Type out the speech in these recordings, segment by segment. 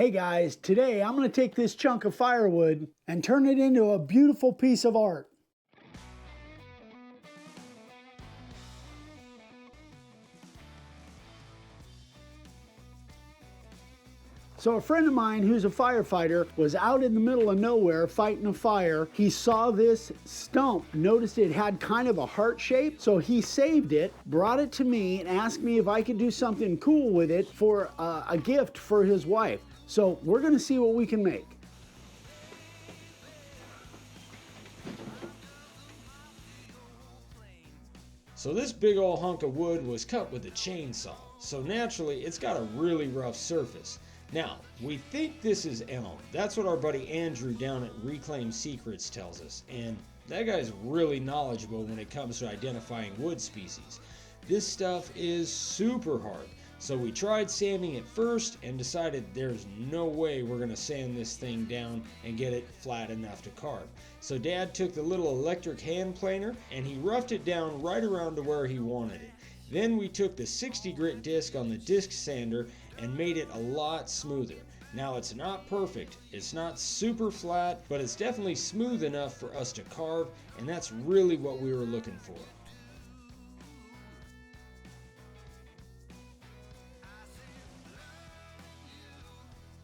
Hey guys, today I'm going to take this chunk of firewood and turn it into a beautiful piece of art. So a friend of mine who's a firefighter was out in the middle of nowhere fighting a fire. He saw this stump, noticed it had kind of a heart shape, so he saved it, brought it to me and asked me if I could do something cool with it for a gift for his wife. So we're going to see what we can make. So this big old hunk of wood was cut with a chainsaw, so naturally it's got a really rough surface. Now, we think this is elm. That's what our buddy Andrew down at Reclaim Secrets tells us, and that guy's really knowledgeable when it comes to identifying wood species. This stuff is super hard, so we tried sanding it first and decided there's no way we're going to sand this thing down and get it flat enough to carve. So Dad took the little electric hand planer and he roughed it down right around to where he wanted it. Then we took the 60 grit disc on the disc sander and made it a lot smoother. Now it's not perfect, it's not super flat, but it's definitely smooth enough for us to carve, and that's really what we were looking for.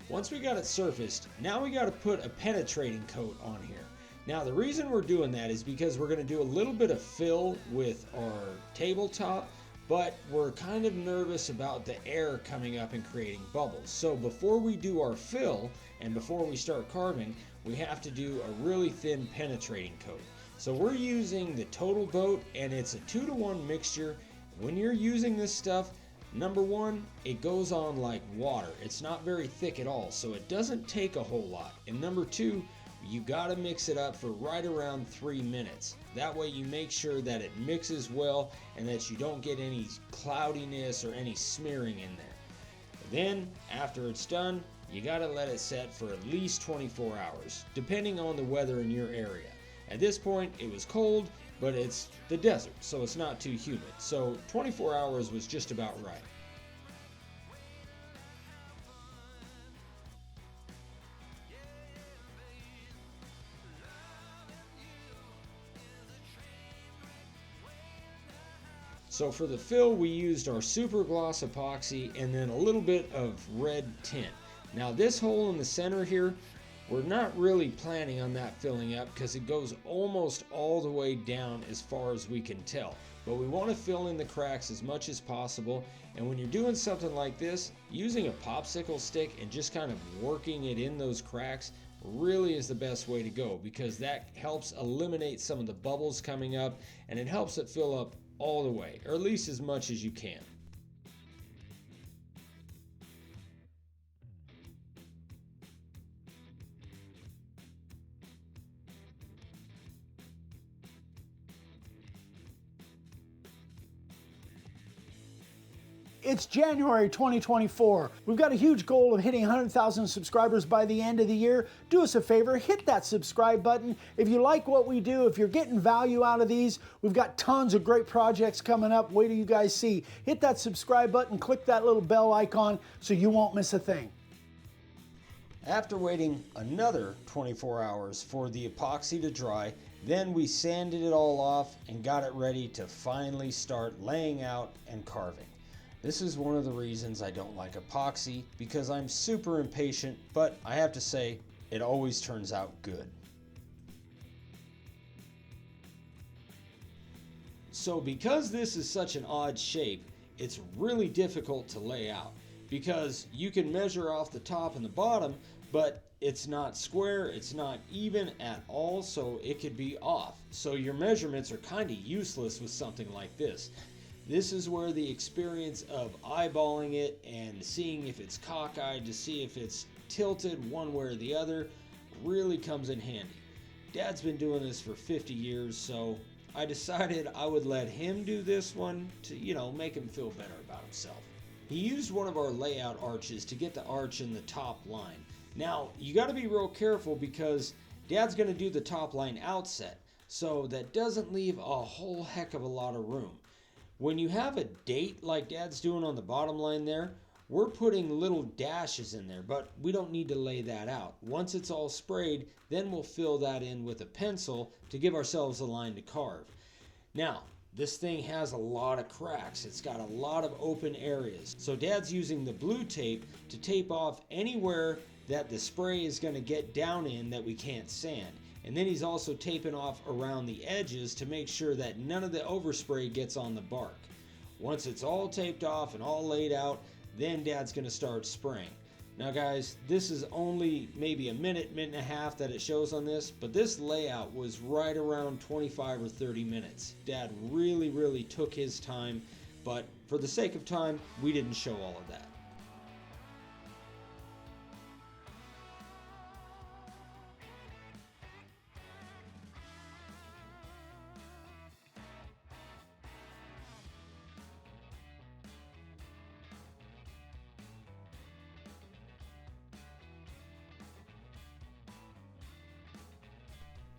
Once we got it surfaced, now we got to put a penetrating coat on here. Now the reason we're doing that is because we're going to do a little bit of fill with our tabletop, but we're kind of nervous about the air coming up and creating bubbles. So before we do our fill and before we start carving, we have to do a really thin penetrating coat. So we're using the Total Boat, and it's a 2-to-1 mixture. When you're using this stuff, number one, it goes on like water. It's not very thick at all, so it doesn't take a whole lot. And number two, you gotta mix it up for right around 3 minutes. That way you make sure that it mixes well and that you don't get any cloudiness or any smearing in there. Then, after it's done, you gotta let it set for at least 24 hours, depending on the weather in your area. At this point, it was cold, but it's the desert, so it's not too humid. So 24 hours was just about right. So for the fill, we used our super gloss epoxy and then a little bit of red tint. Now this hole in the center here, we're not really planning on that filling up because it goes almost all the way down as far as we can tell. But we want to fill in the cracks as much as possible. And when you're doing something like this, using a popsicle stick and just kind of working it in those cracks really is the best way to go, because that helps eliminate some of the bubbles coming up and it helps it fill up all the way, or at least as much as you can. It's January 2024. We've got a huge goal of hitting 100,000 subscribers by the end of the year. Do us a favor, hit that subscribe button. If you like what we do, if you're getting value out of these, we've got tons of great projects coming up. Wait till you guys see. Hit that subscribe button, click that little bell icon so you won't miss a thing. After waiting another 24 hours for the epoxy to dry, then we sanded it all off and got it ready to finally start laying out and carving. This is one of the reasons I don't like epoxy, because I'm super impatient, but I have to say, it always turns out good. So because this is such an odd shape, it's really difficult to lay out, because you can measure off the top and the bottom, but it's not square, it's not even at all, so it could be off. So your measurements are kind of useless with something like this. This is where the experience of eyeballing it and seeing if it's cockeyed to see if it's tilted one way or the other really comes in handy. Dad's been doing this for 50 years, so I decided I would let him do this one to, make him feel better about himself. He used one of our layout arches to get the arch in the top line. Now, you got to be real careful because Dad's going to do the top line outset, so that doesn't leave a whole heck of a lot of room. When you have a date like Dad's doing on the bottom line there, we're putting little dashes in there, but we don't need to lay that out. Once it's all sprayed, then we'll fill that in with a pencil to give ourselves a line to carve. Now, this thing has a lot of cracks. It's got a lot of open areas. So Dad's using the blue tape to tape off anywhere that the spray is going to get down in that we can't sand. And then he's also taping off around the edges to make sure that none of the overspray gets on the bark. Once it's all taped off and all laid out, then Dad's going to start spraying. Now guys, this is only maybe a minute and a half that it shows on this, but this layout was right around 25 or 30 minutes. Dad really took his time, but for the sake of time, we didn't show all of that.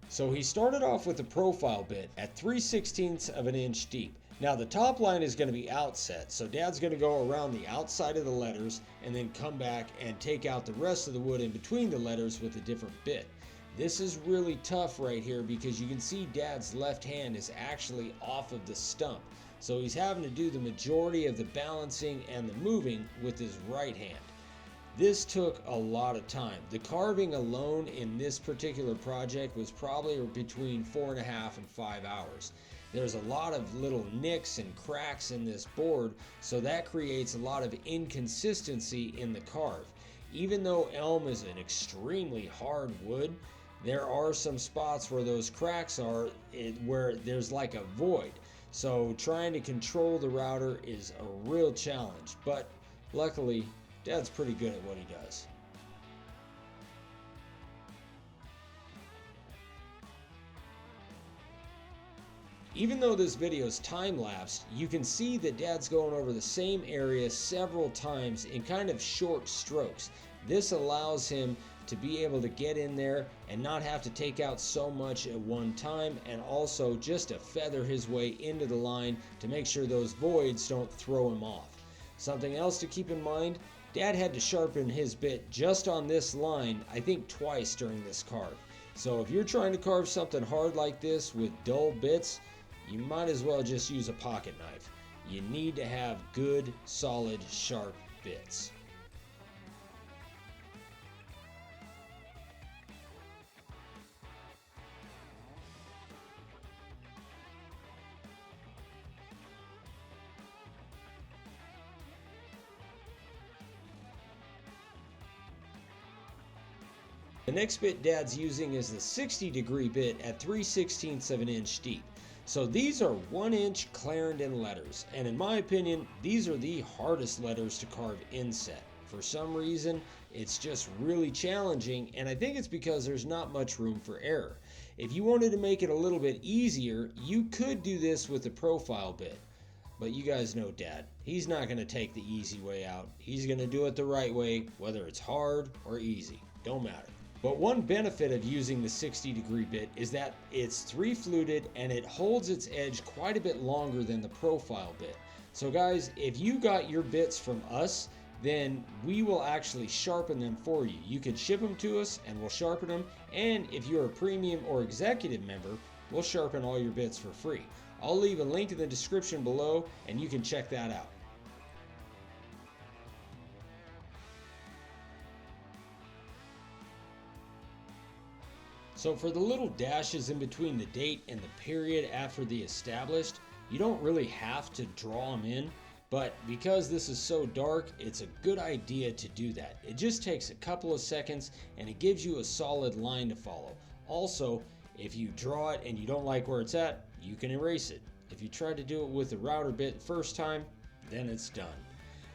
So he started off with a profile bit at 3/16 of an inch deep. Now the top line is going to be outset, so Dad's going to go around the outside of the letters and then come back and take out the rest of the wood in between the letters with a different bit. This is really tough right here because you can see Dad's left hand is actually off of the stump. So he's having to do the majority of the balancing and the moving with his right hand. This took a lot of time. The carving alone in this particular project was probably between 4.5 and 5 hours. There's a lot of little nicks and cracks in this board, so that creates a lot of inconsistency in the carve. Even though elm is an extremely hard wood, there are some spots where those cracks are where there's like a void. So trying to control the router is a real challenge, but luckily Dad's pretty good at what he does. Even though this video is time-lapsed, you can see that Dad's going over the same area several times in kind of short strokes. This allows him to be able to get in there and not have to take out so much at one time, and also just to feather his way into the line to make sure those voids don't throw him off. Something else to keep in mind, Dad had to sharpen his bit just on this line, I think twice during this carve. So if you're trying to carve something hard like this with dull bits, you might as well just use a pocket knife. You need to have good, solid, sharp bits. The next bit Dad's using is the 60-degree bit at 3/16 of an inch deep. So these are 1-inch Clarendon letters, and in my opinion, these are the hardest letters to carve inset. For some reason, it's just really challenging, and I think it's because there's not much room for error. If you wanted to make it a little bit easier, you could do this with a profile bit. But you guys know Dad. He's not going to take the easy way out. He's going to do it the right way, whether it's hard or easy. Don't matter. But one benefit of using the 60-degree bit is that it's 3-fluted and it holds its edge quite a bit longer than the profile bit. So guys, if you got your bits from us, then we will actually sharpen them for you. You can ship them to us and we'll sharpen them. And if you're a premium or executive member, we'll sharpen all your bits for free. I'll leave a link in the description below and you can check that out. So for the little dashes in between the date and the period after the established, you don't really have to draw them in, but because this is so dark, it's a good idea to do that. It just takes a couple of seconds and it gives you a solid line to follow. Also, if you draw it and you don't like where it's at, you can erase it. If you try to do it with the router bit first time, then it's done.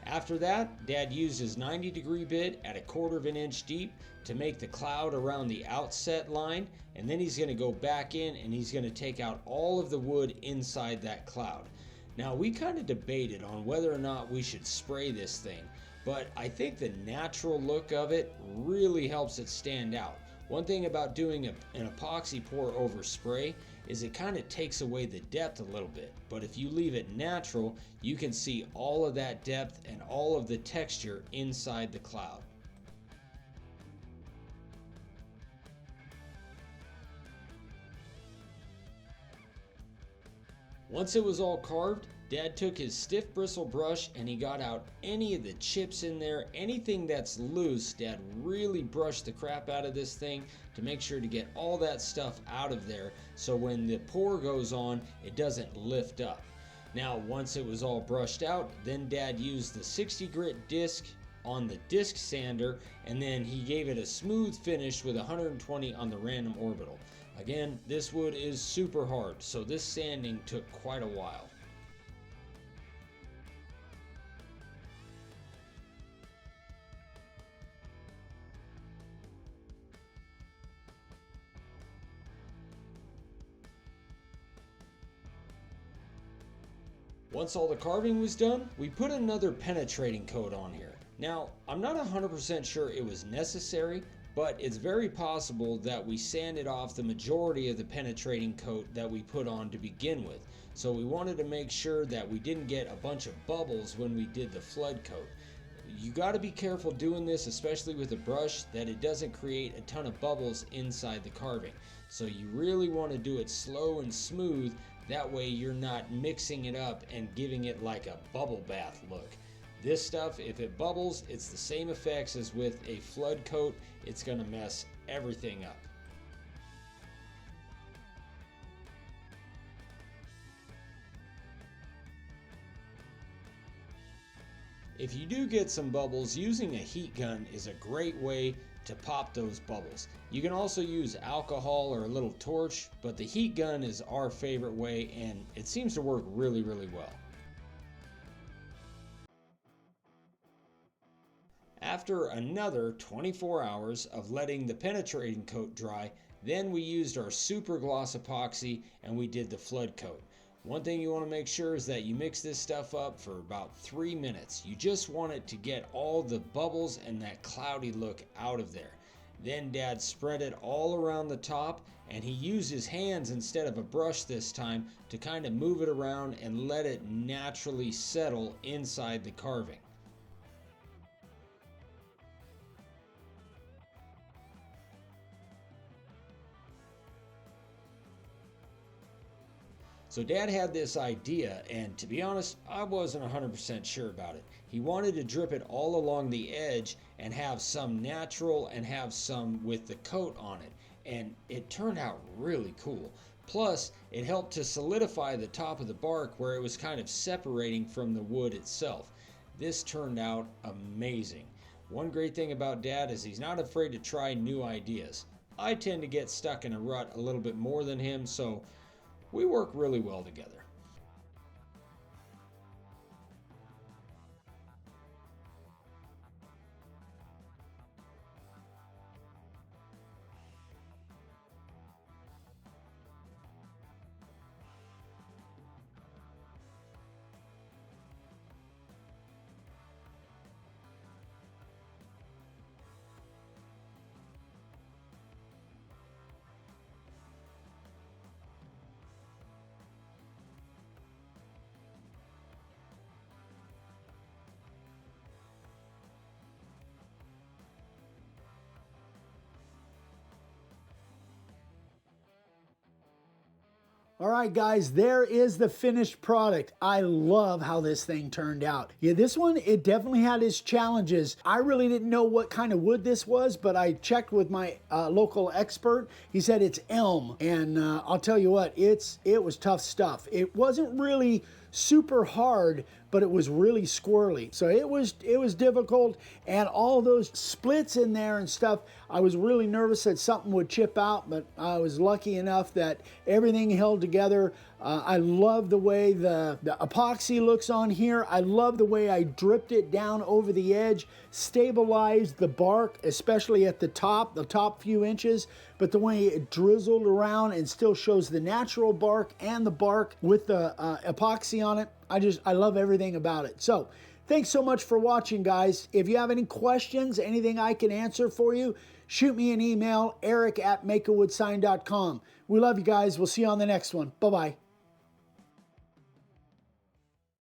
After that, Dad used his 90-degree bit at 1/4 of an inch deep to make the cloud around the outset line, and then he's going to go back in and he's going to take out all of the wood inside that cloud. Now we kind of debated on whether or not we should spray this thing, but I think the natural look of it really helps it stand out. One thing about doing an epoxy pour over spray is it kind of takes away the depth a little bit, but if you leave it natural, you can see all of that depth and all of the texture inside the cloud. Once it was all carved, Dad took his stiff bristle brush and he got out any of the chips in there, anything that's loose. Dad really brushed the crap out of this thing to make sure to get all that stuff out of there, so when the pour goes on, it doesn't lift up. Now, once it was all brushed out, then Dad used the 60 grit disc on the disc sander, and then he gave it a smooth finish with 120 on the random orbital. Again, this wood is super hard, so this sanding took quite a while. Once all the carving was done, we put another penetrating coat on here. Now, I'm not 100% sure it was necessary, but it's very possible that we sanded off the majority of the penetrating coat that we put on to begin with. So we wanted to make sure that we didn't get a bunch of bubbles when we did the flood coat. You got to be careful doing this, especially with a brush, that it doesn't create a ton of bubbles inside the carving. So you really want to do it slow and smooth. That way you're not mixing it up and giving it like a bubble bath look. This stuff, if it bubbles, it's the same effects as with a flood coat. It's going to mess everything up. If you do get some bubbles, using a heat gun is a great way to pop those bubbles. You can also use alcohol or a little torch, but the heat gun is our favorite way and it seems to work really, really well. After another 24 hours of letting the penetrating coat dry, then we used our super gloss epoxy and we did the flood coat. One thing you want to make sure is that you mix this stuff up for about 3 minutes. You just want it to get all the bubbles and that cloudy look out of there. Then Dad spread it all around the top, and he used his hands instead of a brush this time to kind of move it around and let it naturally settle inside the carving. So Dad had this idea, and to be honest, I wasn't 100% sure about it. He wanted to drip it all along the edge and have some natural and have some with the coat on it. And it turned out really cool. Plus, it helped to solidify the top of the bark where it was kind of separating from the wood itself. This turned out amazing. One great thing about Dad is he's not afraid to try new ideas. I tend to get stuck in a rut a little bit more than him, so we work really well together. All right, guys, there is the finished product. I love how this thing turned out. Yeah, this one, it definitely had its challenges. I really didn't know what kind of wood this was, but I checked with my local expert. He said it's elm, and I'll tell you what, it was tough stuff. It wasn't really super hard, but it was really squirrely. So it was difficult, and all those splits in there and stuff, I was really nervous that something would chip out, but I was lucky enough that everything held together. I love the way the epoxy looks on here. I love the way I dripped it down over the edge, stabilized the bark, especially at the top few inches, but the way it drizzled around and still shows the natural bark and the bark with the epoxy on it. I love everything about it. So Thanks so much for watching, guys. If you have any questions, anything I can answer for you, shoot me an email, eric@makeawoodsign.com. We love you guys. We'll see you on the next one. Bye-bye.